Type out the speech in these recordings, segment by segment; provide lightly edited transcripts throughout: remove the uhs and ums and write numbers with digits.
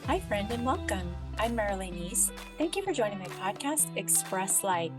Hi, friend, and welcome. I'm Marilyn East. Thank you for joining my podcast, Express Light.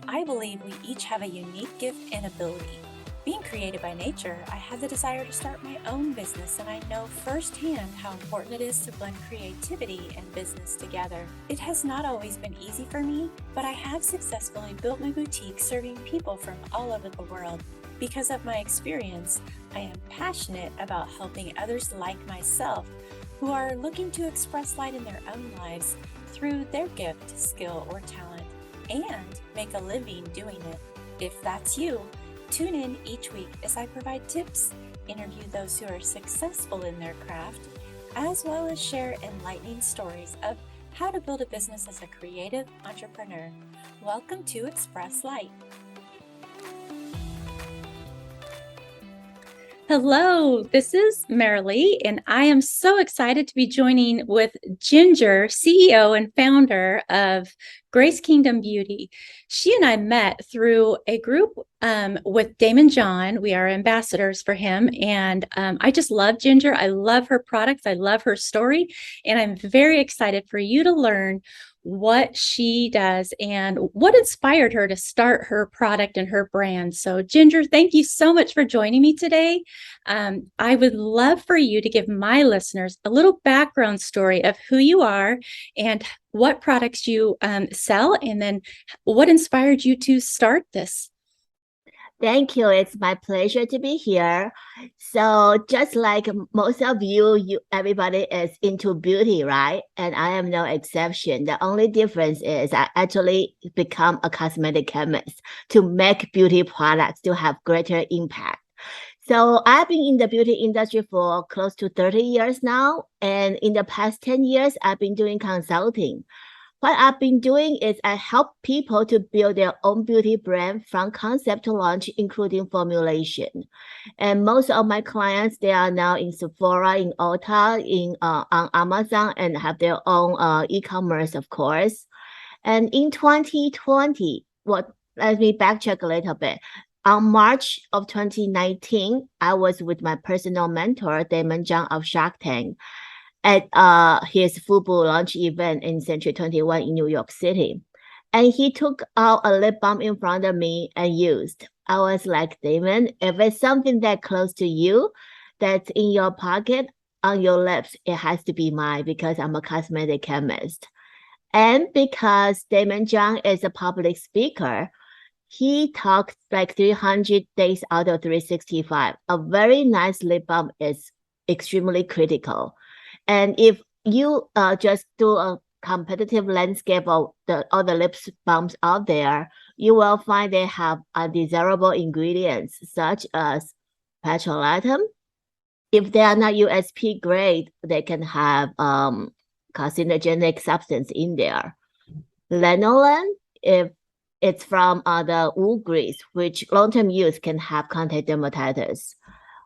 I believe we each have a unique gift and ability. Being created by nature, I had the desire to start my own business, and I know firsthand how important it is to blend creativity and business together. It has not always been easy for me, but I have successfully built my boutique serving people from all over the world. Because of my experience, I am passionate about helping others like myself who are looking to express light in their own lives through their gift, skill, or talent, and make a living doing it. If that's you, tune in each week as I provide tips, interview those who are successful in their craft, as well as share enlightening stories of how to build a business as a creative entrepreneur. Welcome to Express Light. Hello, this is Marilee, and I am so excited to be joining with Ginger, CEO and founder of Grace Kingdom Beauty. She and I met through a group with Daymond John. We are ambassadors for him, and I just love Ginger. I love her products. I love her story, and I'm very excited for you to learn what she does and what inspired her to start her product and her brand. So, Ginger, thank you so much for joining me today. I would love for you to give my listeners a little background story of who you are and what products you sell, and then what inspired you to start this. Thank you. It's my pleasure to be here. So just like most of you, everybody is into beauty, right? And I am no exception. The only difference is I actually become a cosmetic chemist to make beauty products to have greater impact. So I've been in the beauty industry for close to 30 years now. And in the past 10 years, I've been doing consulting. What I've been doing is I help people to build their own beauty brand from concept to launch, including formulation. And most of my clients, they are now in Sephora, in Ulta, on Amazon, and have their own e-commerce, of course. And in 2020, let me backtrack a little bit. On March of 2019, I was with my personal mentor, Daymond John of Shark Tank, at his FUBU launch event in Century 21 in New York City. And he took out a lip balm in front of me and used. I was like, Daymond, if it's something that close to you, that's in your pocket, on your lips, it has to be mine because I'm a cosmetic chemist. And because Daymond John is a public speaker, he talks like 300 days out of 365. A very nice lip balm is extremely critical. And if you just do a competitive landscape of all the lip balms out there, you will find they have undesirable ingredients such as petrolatum. If they are not USP grade, they can have carcinogenic substance in there. Lanolin, if it's from the wool grease, which long-term use can have contact dermatitis.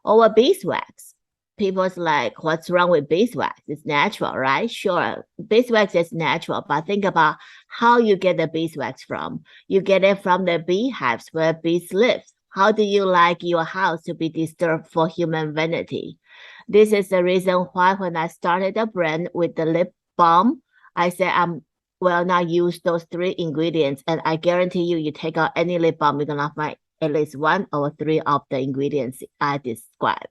Or beeswax. People's like, what's wrong with beeswax? It's natural, right? Sure, beeswax is natural, but think about how you get the beeswax from. You get it from the beehives where bees live. How do you like your house to be disturbed for human vanity? This is the reason why when I started the brand with the lip balm, I said I will not use those 3 ingredients, and I guarantee you, you take out any lip balm, you're gonna find at least 1 or 3 of the ingredients I described.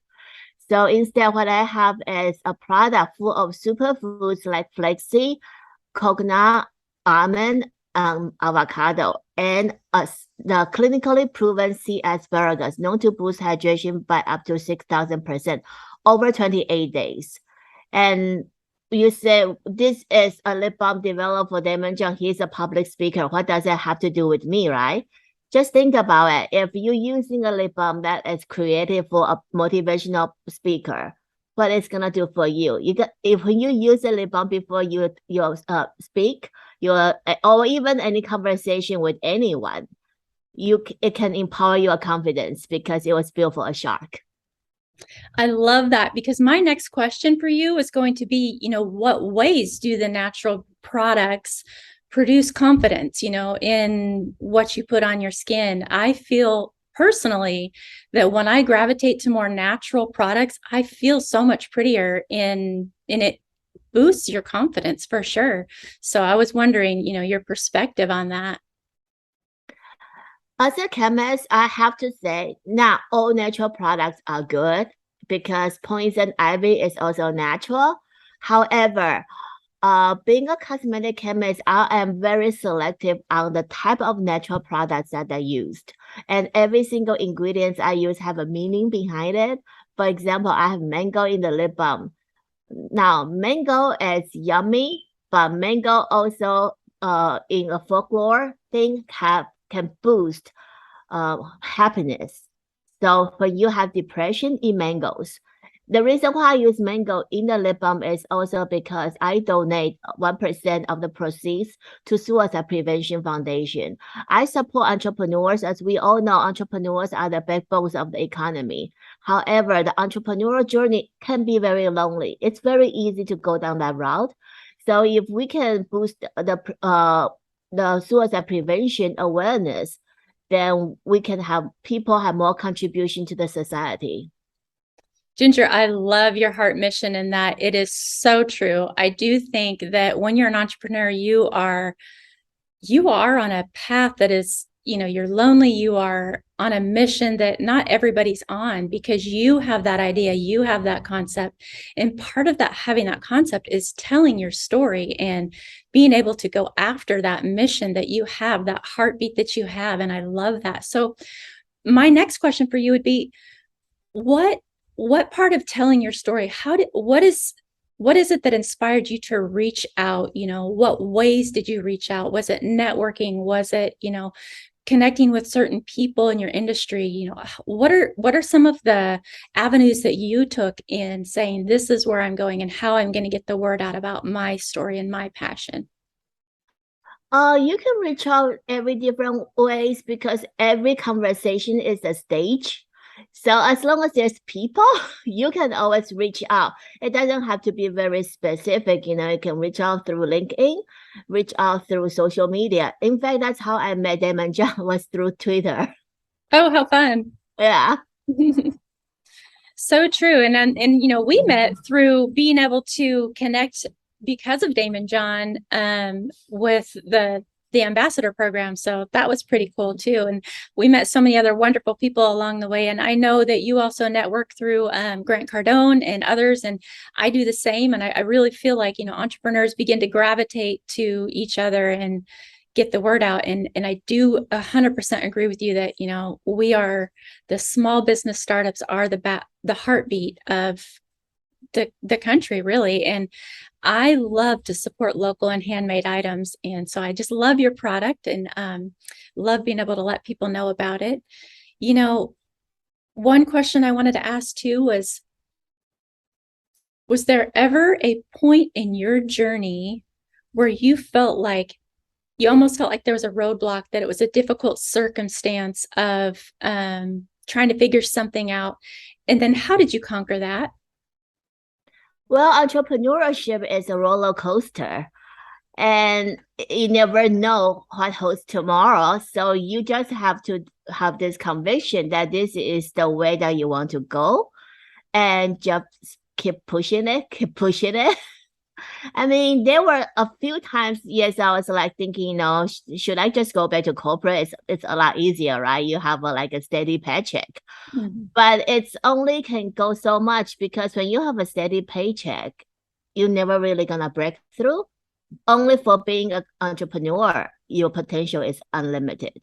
So instead, what I have is a product full of superfoods like flaxseed, coconut, almond, avocado, and the clinically proven sea asparagus, known to boost hydration by up to 6,000% over 28 days. And you say, this is a lip balm developed for Daymond John. He's a public speaker. What does that have to do with me, right? Just think about it. If you're using a lip balm that is created for a motivational speaker, what it's gonna do for you? If when you use a lip balm before you speak, or even any conversation with anyone, it can empower your confidence because it was built for a shark. I love that, because my next question for you is going to be, what ways do the natural products produce confidence, in what you put on your skin? I feel personally that when I gravitate to more natural products, I feel so much prettier in it boosts your confidence for sure. So I was wondering, your perspective on that. As a chemist, I have to say, not all natural products are good because poison ivy is also natural. However, being a cosmetic chemist, I am very selective on the type of natural products that I used. And every single ingredient I use have a meaning behind it. For example, I have mango in the lip balm. Now, mango is yummy, but mango also in a folklore thing can boost happiness. So when you have depression, eat mangoes. The reason why I use mango in the lip balm is also because I donate 1% of the proceeds to Suicide Prevention Foundation. I support entrepreneurs. As we all know, entrepreneurs are the backbones of the economy. However, the entrepreneurial journey can be very lonely. It's very easy to go down that route. So if we can boost the suicide prevention awareness, then we can have people have more contribution to the society. Ginger, I love your heart mission in that it is so true. I do think that when you're an entrepreneur, you are on a path that is, you're lonely. You are on a mission that not everybody's on because you have that idea, you have that concept. And part of that, having that concept is telling your story and being able to go after that mission that you have, that heartbeat that you have. And I love that. So my next question for you would be, what part of telling your story, what is it that inspired you to reach out? What ways did you reach out? Was it networking? Was it, connecting with certain people in your industry? What are some of the avenues that you took in saying, this is where I'm going and how I'm going to get the word out about my story and my passion? You can reach out every different ways because every conversation is a stage. So as long as there's people, you can always reach out. It doesn't have to be very specific. You can reach out through LinkedIn, reach out through social media. In fact, that's how I met Daymond John, was through Twitter. Oh, how fun. Yeah. So true. And we met through being able to connect because of Daymond John with the ambassador program. So that was pretty cool too. And we met so many other wonderful people along the way. And I know that you also network through Grant Cardone and others. And I do the same. And I really feel like, entrepreneurs begin to gravitate to each other and get the word out. And I do 100% agree with you that, we are, the small business startups are the heartbeat of the country, really. And I love to support local and handmade items. And so I just love your product and love being able to let people know about it. One question I wanted to ask too was there ever a point in your journey where you almost felt like there was a roadblock, that it was a difficult circumstance of trying to figure something out? And then how did you conquer that? Well, entrepreneurship is a roller coaster, and you never know what holds tomorrow. So you just have to have this conviction that this is the way that you want to go, and just keep pushing it, keep pushing it. I mean, there were a few times, yes, I was like thinking, should I just go back to corporate? It's a lot easier, right? You have a steady paycheck. Mm-hmm. But it's only can go so much because when you have a steady paycheck, you're never really gonna break through. Only for being an entrepreneur, your potential is unlimited.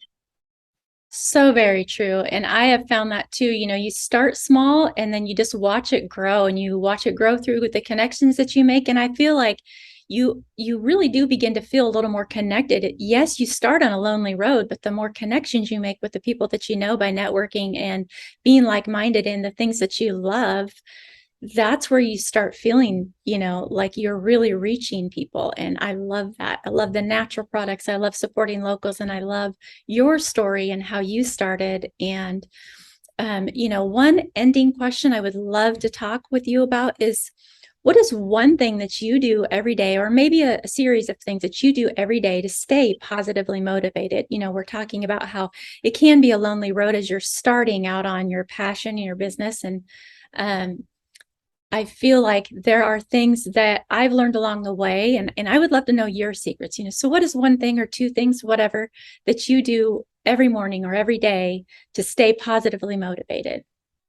So very true. And I have found that too. You start small and then you just watch it grow, and you watch it grow through the connections that you make. And I feel like you really do begin to feel a little more connected. Yes, you start on a lonely road, but the more connections you make with the people that you know by networking and being like-minded in the things that you love, that's where you start feeling, like you're really reaching people. And I love that. I love the natural products. I love supporting locals, and I love your story and how you started. And, one ending question I would love to talk with you about is, what is one thing that you do every day, or maybe a series of things that you do every day to stay positively motivated? We're talking about how it can be a lonely road as you're starting out on your passion and your business. And, I feel like there are things that I've learned along the way, and I would love to know your secrets. So what is one thing or two things, whatever, that you do every morning or every day to stay positively motivated?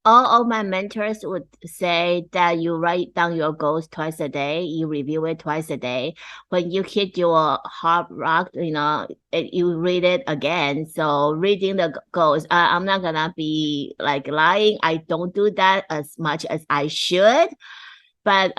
All of my mentors would say that you write down your goals twice a day, you review it twice a day. When you hit your hard rock, you read it again. So reading the goals, I'm not gonna be like lying. I don't do that as much as I should, but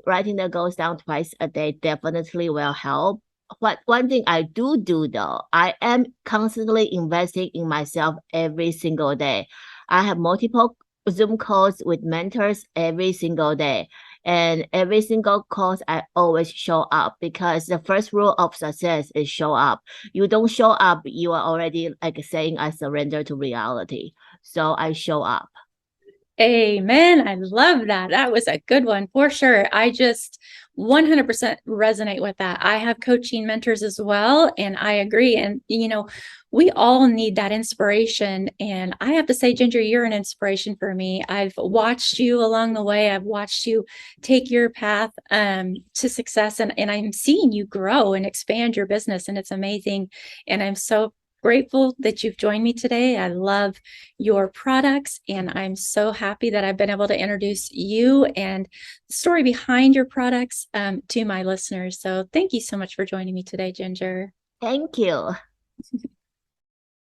writing the goals down twice a day definitely will help. What one thing I do though, I am constantly investing in myself every single day. I have multiple Zoom calls with mentors every single day. And every single course, I always show up because the first rule of success is show up. You don't show up, you are already like saying I surrender to reality. So I show up. Amen. I love that. That was a good one for sure. I just 100% resonate with that. I have coaching mentors as well, and I agree. And, we all need that inspiration. And I have to say, Ginger, you're an inspiration for me. I've watched you along the way. I've watched you take your path to success, and I'm seeing you grow and expand your business, and it's amazing. And I'm so grateful that you've joined me today. I love your products, and I'm so happy that I've been able to introduce you and the story behind your products to my listeners. So thank you so much for joining me today, Ginger. Thank you.